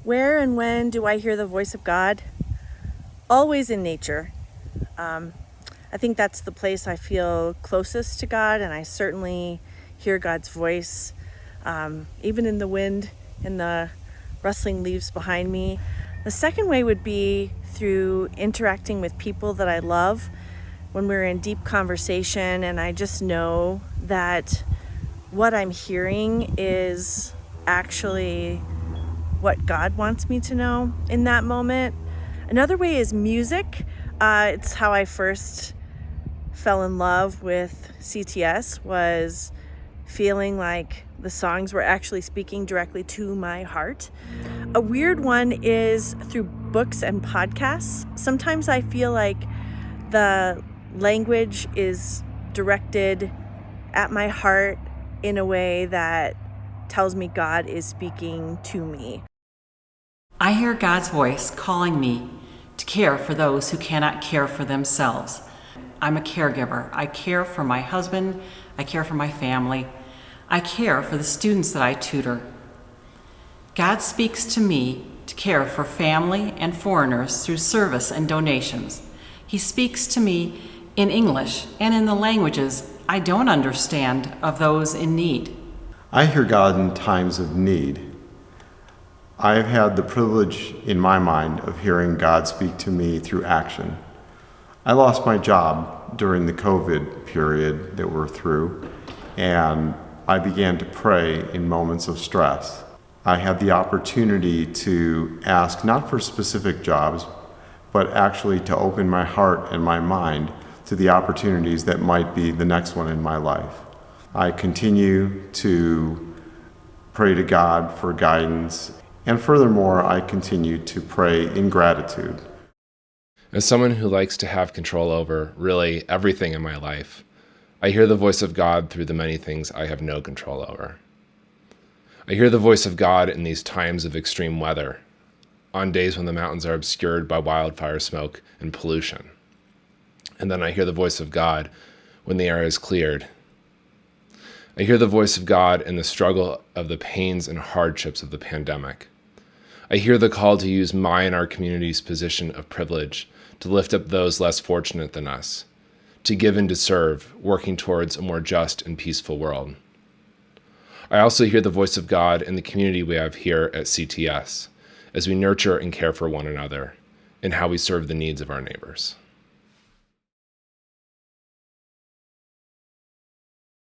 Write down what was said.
Where and when do I hear the voice of God? Always in nature. I think that's the place I feel closest to God, and I certainly hear God's voice, even in the wind and the rustling leaves behind me. The second way would be through interacting with people that I love when we're in deep conversation, and I just know that what I'm hearing is actually what God wants me to know in that moment. Another way is music. It's how I first fell in love with CTS, was feeling like the songs were actually speaking directly to my heart. A weird one is through books and podcasts. Sometimes I feel like the language is directed at my heart in a way that tells me God is speaking to me. I hear God's voice calling me to care for those who cannot care for themselves. I'm a caregiver. I care for my husband. I care for my family. I care for the students that I tutor. God speaks to me to care for family and foreigners through service and donations. He speaks to me in English and in the languages I don't understand of those in need. I hear God in times of need. I have had the privilege in my mind of hearing God speak to me through action. I lost my job during the COVID period that we're through, and I began to pray in moments of stress. I had the opportunity to ask not for specific jobs, but actually to open my heart and my mind to the opportunities that might be the next one in my life. I continue to pray to God for guidance, and furthermore, I continue to pray in gratitude. As someone who likes to have control over really everything in my life, I hear the voice of God through the many things I have no control over. I hear the voice of God in these times of extreme weather, on days when the mountains are obscured by wildfire smoke and pollution. And then I hear the voice of God when the air is cleared. I hear the voice of God in the struggle of the pains and hardships of the pandemic. I hear the call to use my and our community's position of privilege to lift up those less fortunate than us, to give and to serve, working towards a more just and peaceful world. I also hear the voice of God in the community we have here at CTS, as we nurture and care for one another, and how we serve the needs of our neighbors.